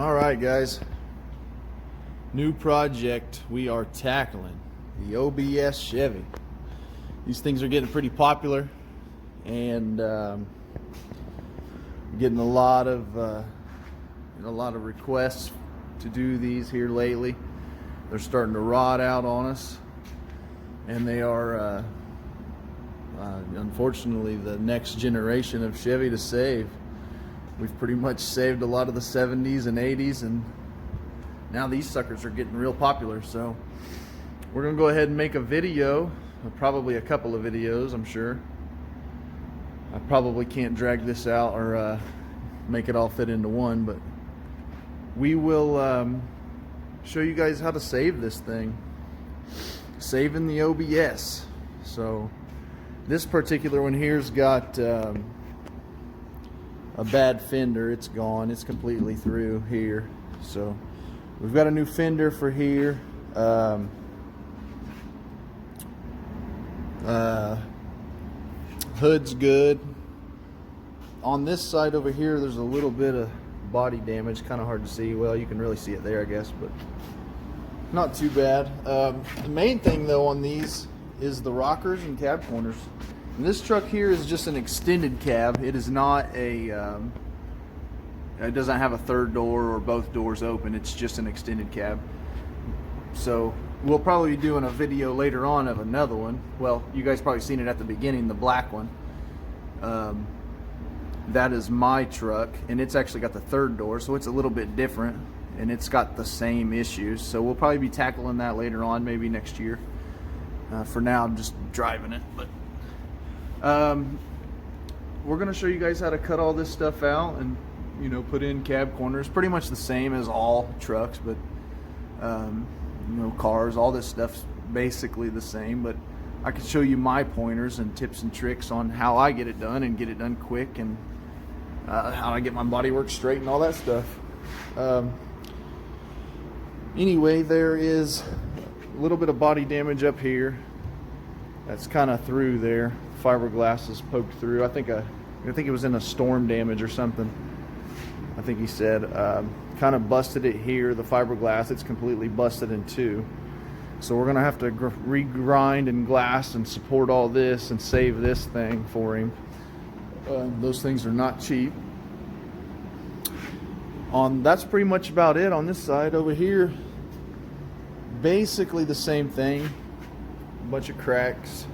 All right, guys. New project we are tackling, the OBS Chevy. These things are getting pretty popular, and getting a lot of requests to do these here lately. They're starting to rot out on us, and they are unfortunately the next generation of Chevy to save. We've pretty much saved a lot of the 70s and 80s, and now these suckers are getting real popular. So we're gonna go ahead and make a video, probably a couple of videos, I'm sure. I probably can't drag this out or make it all fit into one, but we will show you guys how to save this thing, saving the OBS. So this particular one here's got a bad fender. It's gone, it's completely through here. So we've got a new fender for here. Hood's good. On this side over here there's a little bit of body damage, kind of hard to see. Well, you can really see it there, I guess, but not too bad. The main thing though on these is the rockers and cab corners. And this truck here is just an extended cab. It is not a it doesn't have a third door or both doors open. It's just an extended cab. So we'll probably be doing a video later on of another one. Well, you guys probably seen it at the beginning, the black one. That is my truck, and it's actually got the third door, so it's a little bit different, and it's got the same issues. So we'll probably be tackling that later on, maybe next year. For now, I'm just driving it, but we're going to show you guys how to cut all this stuff out and, you know, put in cab corners. Pretty much the same as all trucks, but you know, cars, all this stuff's basically the same. But I can show you my pointers and tips and tricks on how I get it done and get it done quick, and how I get my bodywork straight and all that stuff. Anyway, there is a little bit of body damage up here. That's kind of through there. Fiberglass is poked through. I think it was in a storm damage or something. I think he said kind of busted it here. The fiberglass, it's completely busted in two. So we're gonna have to regrind and glass and support all this and save this thing for him. Those things are not cheap. That's pretty much about it on this side. Over here, basically the same thing. A bunch of cracks.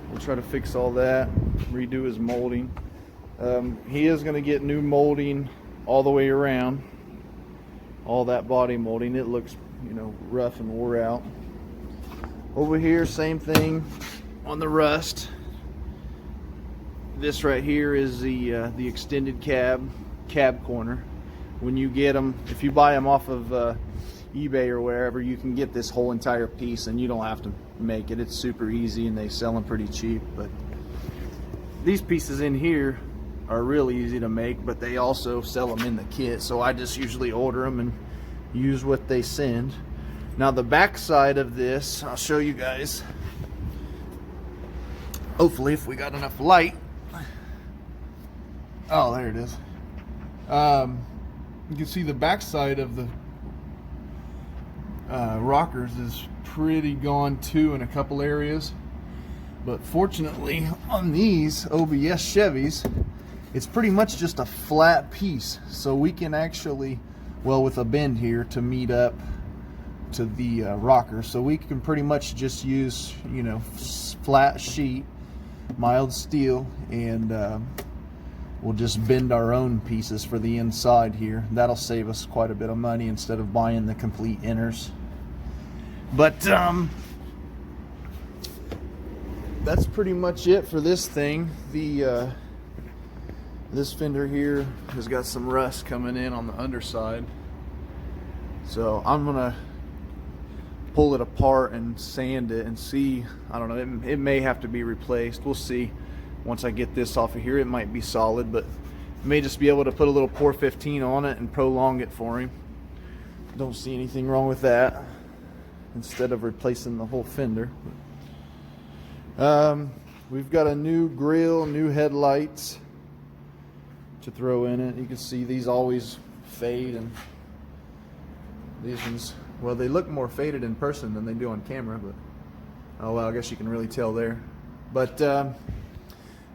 We'll try to fix all that, redo his molding. He is going to get new molding all the way around, all that body molding. It looks, you know, rough and wore out. Over here, same thing on the rust. This right here is the extended cab corner. When you get them, if you buy them off of eBay or wherever, you can get this whole entire piece, and you don't have to make it. It's super easy, and they sell them pretty cheap. But these pieces in here are really easy to make, but they also sell them in the kit, so I just usually order them and use what they send. Now the back side of this, I'll show you guys, hopefully, if we got enough light. Oh, there it is. You can see the back side of the rockers is pretty gone too in a couple areas, but fortunately on these OBS Chevys it's pretty much just a flat piece, so we can actually, well, with a bend here to meet up to the rocker, so we can pretty much just use, you know, flat sheet, mild steel, and we'll just bend our own pieces for the inside here. That'll save us quite a bit of money instead of buying the complete inners. But that's pretty much it for this thing. This fender here has got some rust coming in on the underside, so I'm gonna pull it apart and sand it and see. I don't know, it may have to be replaced. We'll see. Once I get this off of here, it might be solid, but may just be able to put a little Pour 15 on it and prolong it for him. Don't see anything wrong with that, instead of replacing the whole fender. We've got a new grille, new headlights to throw in it. You can see these always fade and These ones, well, they look more faded in person than they do on camera, but oh well, I guess you can really tell there. But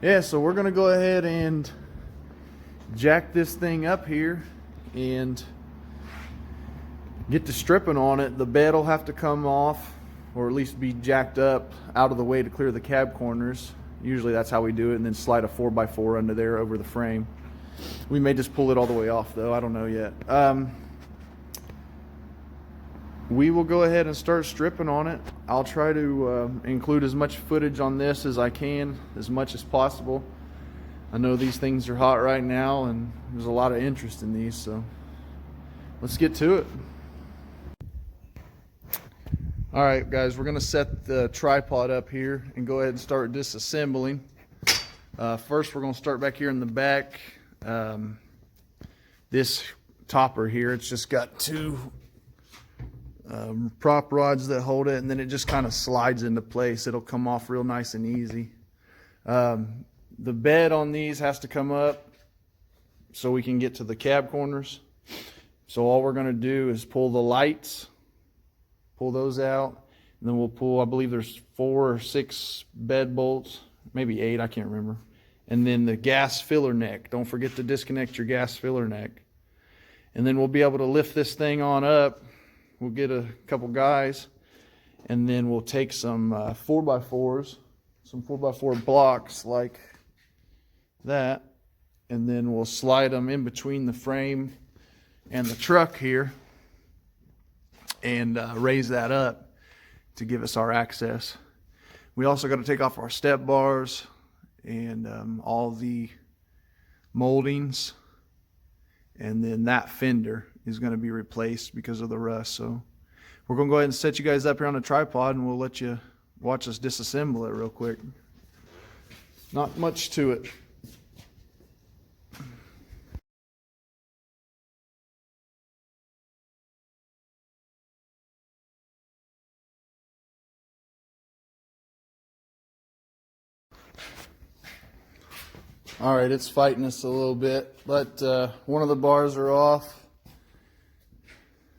yeah, so we're gonna go ahead and jack this thing up here and get to stripping on it. The bed will have to come off, or at least be jacked up out of the way to clear the cab corners. Usually that's how we do it, and then slide a 4x4 under there over the frame. We may just pull it all the way off though, I don't know yet. We will go ahead and start stripping on it. I'll try to include as much footage on this as I can, as much as possible. I know these things are hot right now and there's a lot of interest in these, so let's get to it. All right, guys, we're gonna set the tripod up here and go ahead and start disassembling. First, we're gonna start back here in the back. This topper here, it's just got two prop rods that hold it, and then it just kind of slides into place. It'll come off real nice and easy. The bed on these has to come up so we can get to the cab corners. So all we're gonna do is pull the lights, pull those out, and then we'll pull, I believe there's 4 or 6 bed bolts, maybe 8, I can't remember. And then the gas filler neck. Don't forget to disconnect your gas filler neck. And then we'll be able to lift this thing on up. We'll get a couple guys, and then we'll take some 4x4s, some 4x4 blocks like that, and then we'll slide them in between the frame and the truck here and raise that up to give us our access. We also got to take off our step bars and all the moldings, and then that fender is going to be replaced because of the rust. So we're going to go ahead and set you guys up here on a tripod, and we'll let you watch us disassemble it real quick. Not much to it. All right, it's fighting us a little bit, but one of the bars are off.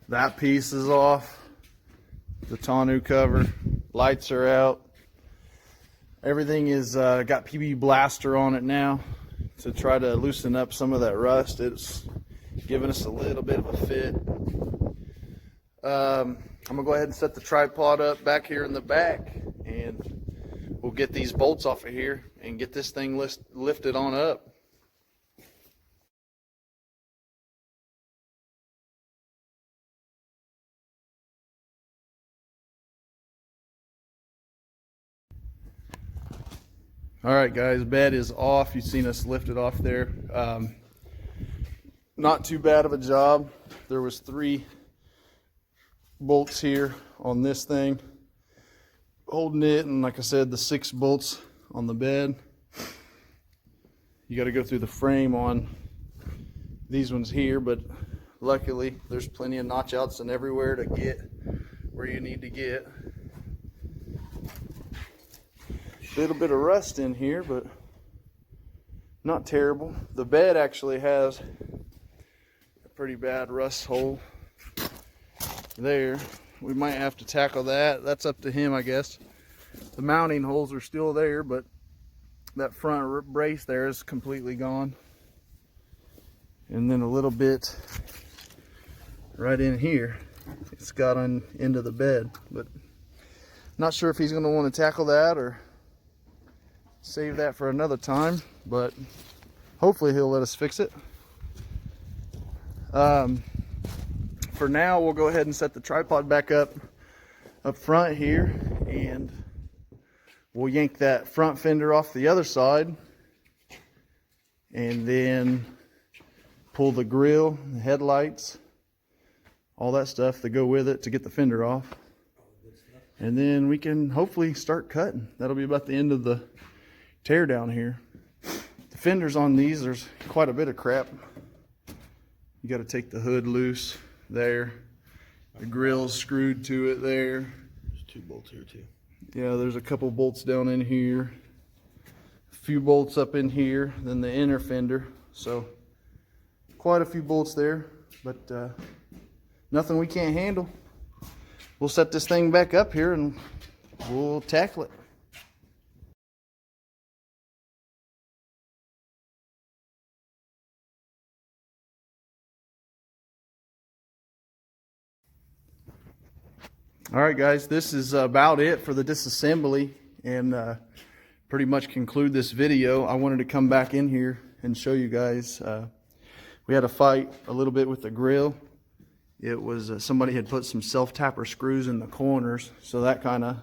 That piece is off. The tonneau cover. Lights are out. Everything is got PB Blaster on it now to try to loosen up some of that rust. It's giving us a little bit of a fit. I'm gonna go ahead and set the tripod up back here in the back, and we'll get these bolts off of here and get this thing lifted on up. All right, guys, bed is off. You've seen us lift it off there. Not too bad of a job. There was 3 bolts here on this thing holding it, and like I said, the 6 bolts on the bed. You got to go through the frame on these ones here, but luckily there's plenty of notch outs and everywhere to get where you need to get. A little bit of rust in here, but not terrible. The bed actually has a pretty bad rust hole there. We might have to tackle that. That's up to him, I guess. The mounting holes are still there, but that front brace there is completely gone. And then a little bit right in here, it's got on into the bed, but not sure if he's going to want to tackle that or save that for another time, but hopefully he'll let us fix it. For now, we'll go ahead and set the tripod back up front here, and we'll yank that front fender off the other side, and then pull the grille, the headlights, all that stuff that go with it to get the fender off. And then we can hopefully start cutting. That'll be about the end of the tear down here. The fenders on these, there's quite a bit of crap. You got to take the hood loose there. The grille's screwed to it there. There's 2 bolts here too. Yeah, there's a couple bolts down in here. A few bolts up in here, then the inner fender. So quite a few bolts there, but nothing we can't handle. We'll set this thing back up here and we'll tackle it. All right, guys, this is about it for the disassembly, and pretty much conclude this video. I wanted to come back in here and show you guys. We had a fight a little bit with the grill. It was somebody had put some self-tapper screws in the corners, so that kind of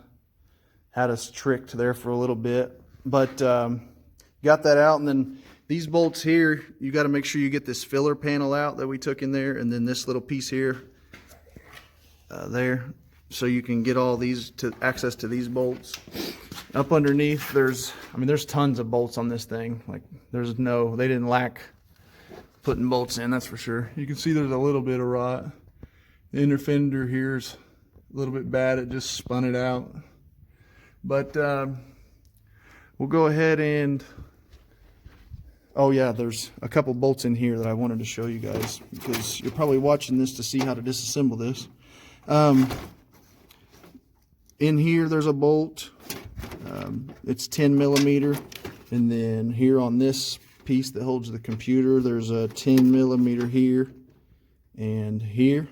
had us tricked there for a little bit. But got that out, and then these bolts here, you got to make sure you get this filler panel out that we took in there, and then this little piece here, there, so you can get all these to access to these bolts. Up underneath, there's tons of bolts on this thing. Like, they didn't lack putting bolts in, that's for sure. You can see there's a little bit of rot. The inner fender here's a little bit bad, it just spun it out. But we'll go ahead and, oh yeah, there's a couple bolts in here that I wanted to show you guys, because you're probably watching this to see how to disassemble this. In here there's a bolt, it's 10 millimeter, and then here on this piece that holds the computer there's a 10 millimeter here and here,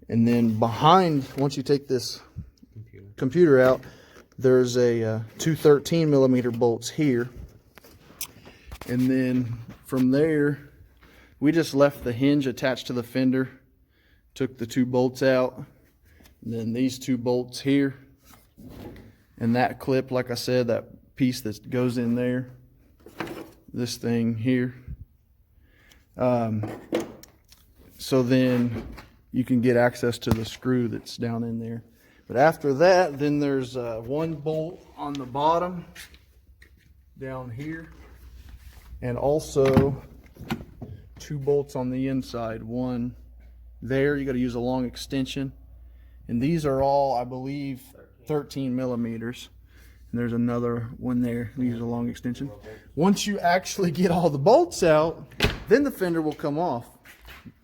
and then behind, once you take this computer out, there's a two 13 millimeter bolts here, and then from there we just left the hinge attached to the fender, took the two bolts out, and then these two bolts here, and that clip, like I said, that piece that goes in there, this thing here. So then you can get access to the screw that's down in there. But after that, then there's one bolt on the bottom down here, and also two bolts on the inside. One there, you got to use a long extension, and these are all, I believe, 13 millimeters. And there's another one there, use a long extension. Once you actually get all the bolts out, then the fender will come off.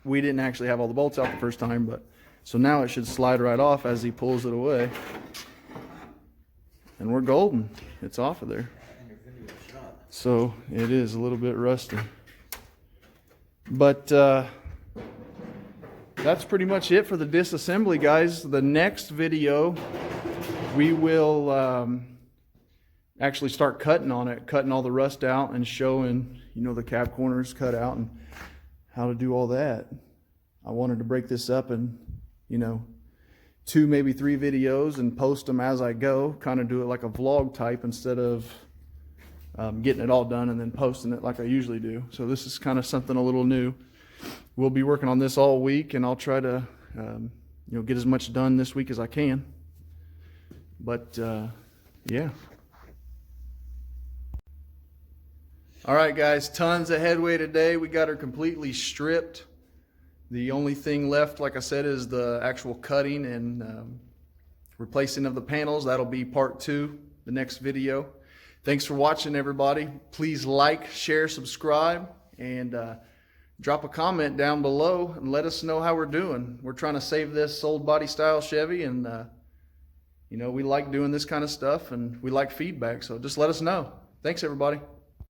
We didn't actually have all the bolts out the first time, but so now it should slide right off as he pulls it away, and we're golden. It's off of there. So it is a little bit rusty, but that's pretty much it for the disassembly, guys. The next video, we will actually start cutting on it, cutting all the rust out and showing, the cab corners cut out and how to do all that. I wanted to break this up in, 2, maybe 3 videos and post them as I go, kind of do it like a vlog type instead of getting it all done and then posting it like I usually do. So this is kind of something a little new. We'll be working on this all week, and I'll try to get as much done this week as I can. But yeah. All right, guys, tons of headway today. We got her completely stripped. The only thing left, like I said, is the actual cutting and replacing of the panels. That'll be part 2, the next video. Thanks for watching, everybody. Please like, share, subscribe, and drop a comment down below and let us know how we're doing. We're trying to save this old body style Chevy, and we like doing this kind of stuff, and we like feedback, so just let us know. Thanks, everybody.